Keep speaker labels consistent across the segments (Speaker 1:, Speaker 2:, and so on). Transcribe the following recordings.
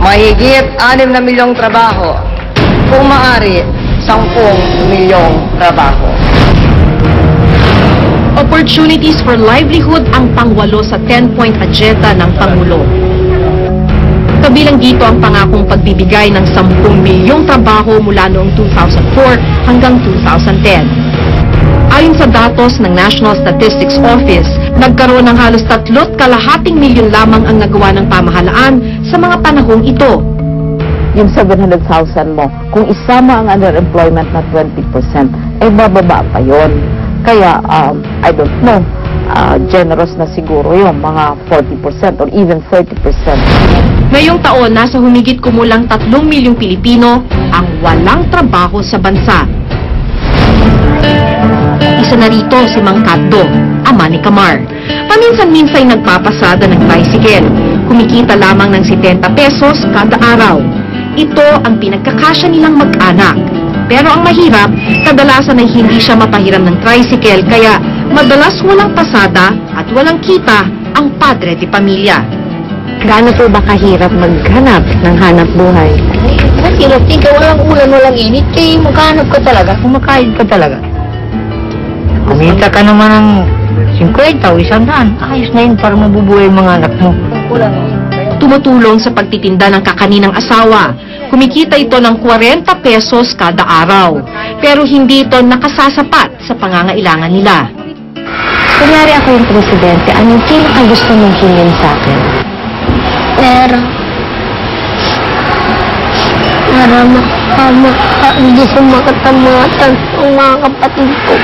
Speaker 1: Mahigit 6 na milyong trabaho. Kung maaari, 10 milyong trabaho.
Speaker 2: Opportunities for livelihood ang pangwalo sa 10-point agenda ng Pangulo. Kabilang dito ang pangakong pagbibigay ng 10 milyong trabaho mula noong 2004 hanggang 2010. Ayon sa datos ng National Statistics Office, nagkaroon ng halos 3.2 milyon lamang ang nagawa ng pamahalaan sa mga panahong ito.
Speaker 3: Yung 700,000 mo, kung isama ang underemployment na 20%, ay bababa pa yon. Kaya, I don't know, generous na siguro yung mga 40% or even 30%.
Speaker 2: Ngayong taon, nasa humigit kumulang 3 milyong Pilipino ang walang trabaho sa bansa. Isa na rito si Mang Kaddo, ama ni Kamar. Paminsan-minsay nagpapasada ng tricycle. Kumikita lamang ng 70 pesos kada araw. Ito ang pinagkakasya nilang mag-anak. Pero ang mahirap, kadalasan ay hindi siya mapahiram ng tricycle, kaya madalas walang pasada at walang kita ang padre di pamilya.
Speaker 3: Gaano po ba kahirap maghanap ng hanap buhay?
Speaker 4: Mahirap din ka, walang ulan, walang init, kaya maghanap ka talaga, kumakain ka talaga. Kumita ka naman ng 50 o 100, ayos na yun para mabubuhay mga anak mo.
Speaker 2: Tumutulong sa pagtitinda ng kakaninang asawa. Kumikita ito ng 40 pesos kada araw. Pero hindi ito nakasasapat sa pangangailangan nila.
Speaker 3: Kunyari ako yung presidente, anong gusto mong hingin sa akin?
Speaker 4: Pera. Para hindi sumakatamatan ang mga kapatid ko.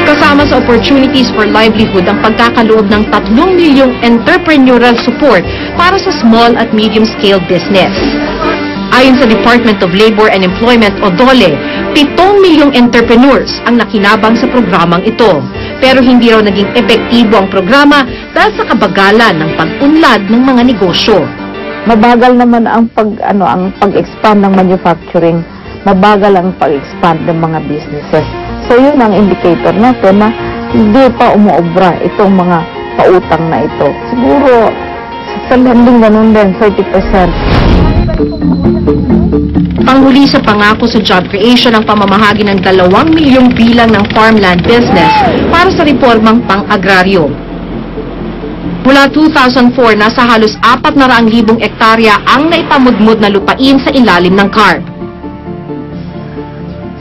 Speaker 2: Kasama sa opportunities for livelihood ang pagkakaloob ng 3 milyong entrepreneurial support para sa small at medium-scale business. Ayon sa Department of Labor and Employment o DOLE, 7 milyong entrepreneurs ang nakinabang sa programang ito. Pero hindi raw naging epektibo ang programa dahil sa kabagalan ng pag-unlad ng mga negosyo.
Speaker 3: Mabagal naman ang pag-expand ng manufacturing, mabagal ang pag-expand ng mga businesses. So yun ang indicator natin na hindi pa umuobra itong mga pautang na ito. Siguro sa lending ganun din, 30%.
Speaker 2: Panghuli sa pangako sa job creation ang pamamahagi ng 2 milyong bilang ng farmland business para sa reformang pang-agraryo. Mula 2004, nasa halos 400,000 ektarya ang naipamudmod na lupain sa ilalim ng CARP.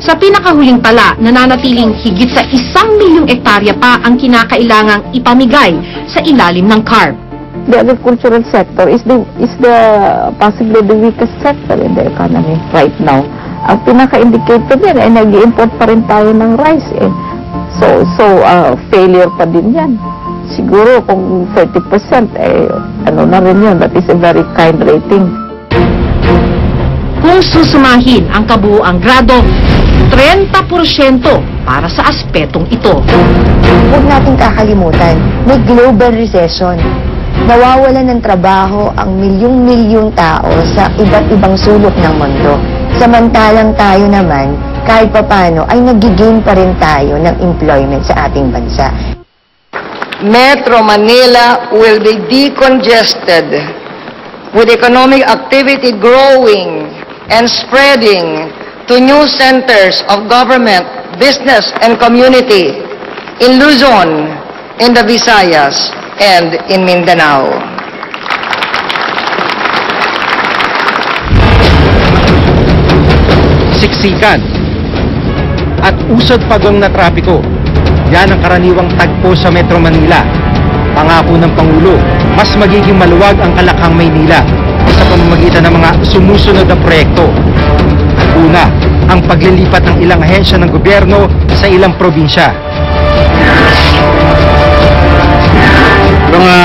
Speaker 2: Sa pinakahuling tala, nananatiling higit sa 1 milyong ektarya pa ang kinakailangang ipamigay sa ilalim ng CARP.
Speaker 3: The agricultural sector is possibly the weakest sector in the economy right now. Ang pinaka-indicator din ay nag-i-import pa rin tayo ng rice eh. So failure pa din yan. Siguro kung 30% na rin yun, that is a very kind rating.
Speaker 2: Kung susumahin ang kabuuang grado, 30% para sa aspetong ito.
Speaker 4: Huwag nating kakalimutan, may global recession. Nawawalan ng trabaho ang milyong-milyong tao sa iba't ibang sulok ng mundo. Samantalang tayo naman, kahit papano, ay nag-gain pa rin tayo ng employment sa ating bansa.
Speaker 1: Metro Manila will be decongested with economic activity growing and spreading to new centers of government, business, and community in Luzon, in the Visayas, and in Mindanao.
Speaker 5: Siksikan at usod pagong na trapiko, yan ang karaniwang tagpo sa Metro Manila. Pangako ng Pangulo, mas magiging maluwag ang Kalakhang, Maynila sa pamamagitan ng mga sumusunod na proyekto. At una, ang paglilipat ng ilang ahensya ng gobyerno sa ilang probinsya.
Speaker 6: Mga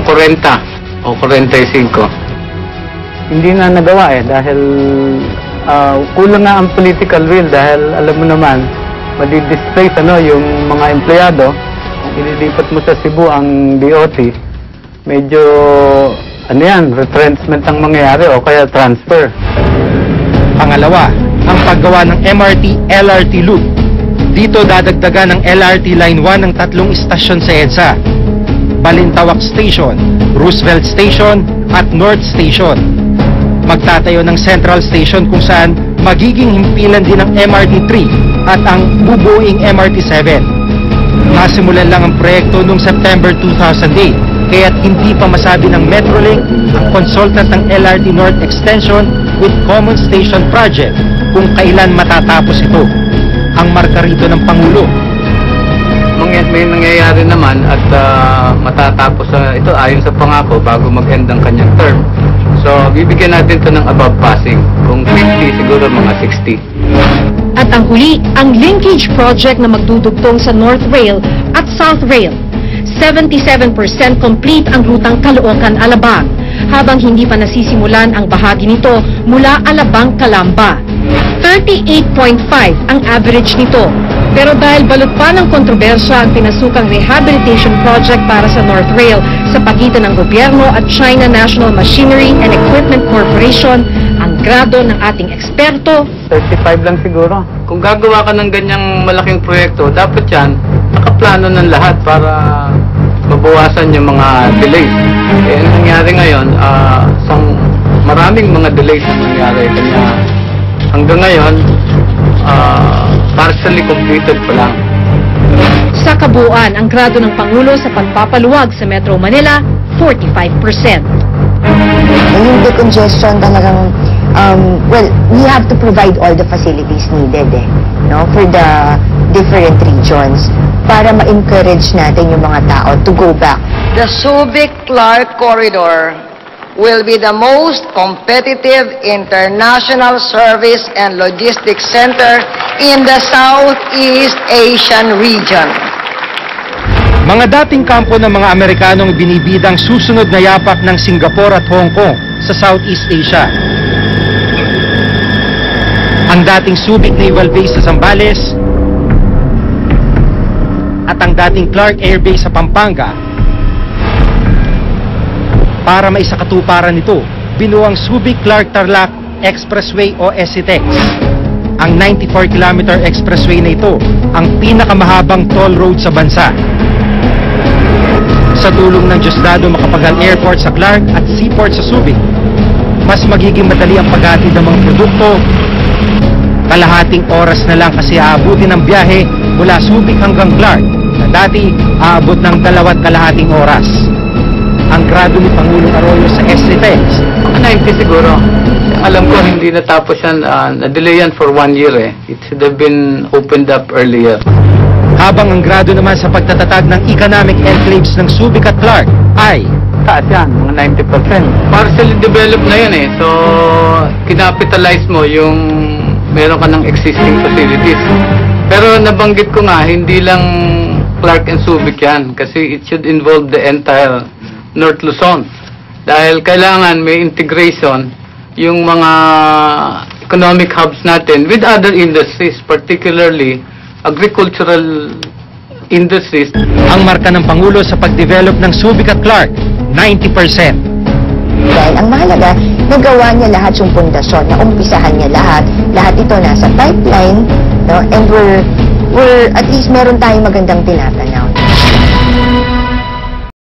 Speaker 6: 40 o 45.
Speaker 7: Hindi nga nagawa dahil kulang nga ang political will dahil alam mo naman, madi-displace yung mga empleyado. Ililipat mo sa Cebu ang DOT, medyo retrenchment ang mangyayari o kaya transfer.
Speaker 5: Pangalawa, ang paggawa ng MRT-LRT loop. Dito dadagdagan ng LRT Line 1 ng 3 istasyon sa EDSA. Balintawak Station, Roosevelt Station at North Station. Magtatayo ng Central Station kung saan magiging himpilan din ang MRT-3 at ang bubuing MRT-7. Nasimulan lang ang proyekto noong September 2008, kaya't hindi pa masabi ng Metrolink, ang consultant ng LRT North Extension with Common Station Project, kung kailan matatapos ito. Ang marka rito ng Pangulo.
Speaker 7: May nangyayari naman at matatapos ito ayon sa pangako bago mag-end ang kanyang term. So, bibigyan natin ito ng above passing. Kung 50, siguro mga 60.
Speaker 2: At ang huli, ang linkage project na magdudugtong sa North Rail at South Rail. 77% complete ang rutang Caloocan-Alabang, habang hindi pa nasisimulan ang bahagi nito mula Alabang-Calamba. 38.5 ang average nito. Pero dahil balot pa ng kontrobersya ang pinasukang rehabilitation project para sa North Rail sa pagitan ng gobyerno at China National Machinery and Equipment Corporation, ang grado ng ating eksperto,
Speaker 7: 35 lang siguro. Kung gagawa ka ng ganyang malaking proyekto, dapat yan nakaplano ng lahat para mabawasan yung mga delays. Eh, ang nangyari ngayon, maraming mga delays ang nangyari. Kanya hanggang ngayon, partially completed pa lang.
Speaker 2: sa kabuuan ang grado ng Pangulo sa pagpapaluwag sa Metro Manila, 45%.
Speaker 4: Yung decongestion talagang, well, we have to provide all the facilities needed no, for the different regions para ma-encourage natin yung mga tao to go back.
Speaker 1: The Subic-Clark Corridor will be the most competitive international service and logistics center in the Southeast Asian region.
Speaker 5: Mga dating kampo ng mga Amerikanong binibidang susunod na yapak ng Singapore at Hong Kong sa Southeast Asia. Ang dating Subic Naval Base sa Zambales at ang dating Clark Air Base sa Pampanga. Para maisakatuparan nito, binuang Subic-Clark-Tarlac Expressway o SCTEX. Ang 94-kilometer expressway na ito ang pinakamahabang toll road sa bansa. Sa tulong ng Diosdado Macapagal Airport sa Clark at Seaport sa Subic, mas magiging madali ang paghatid ng mga produkto. Kalahating oras na lang kasi aabutin ang biyahe mula Subic hanggang Clark na dati aabot ng 2.5 oras. Ang grado ni Pangulong Arroyo sa SCTEX,
Speaker 7: 90 siguro. Alam ko hindi natapos yan, na-delay yan for 1 year eh. It should have been opened up earlier.
Speaker 5: Habang ang grado naman sa pagtatatag ng economic enclaves ng Subic at Clark ay
Speaker 7: Taas yan, mga 90%. Partially developed na yan eh. So, kinapitalize mo yung meron ka ng existing facilities. Pero nabanggit ko nga, hindi lang Clark and Subic yan. Kasi it should involve the entire North Luzon. Dahil kailangan may integration yung mga economic hubs natin with other industries, particularly agricultural industries.
Speaker 5: ang marka ng Pangulo sa pag-develop ng Subic at Clark, 90%.
Speaker 4: Dahil ang mahalaga, nagawa niya lahat yung pundasyon, naumpisahan niya lahat ito nasa pipeline, no? And we're at least meron tayong magandang tinatanim.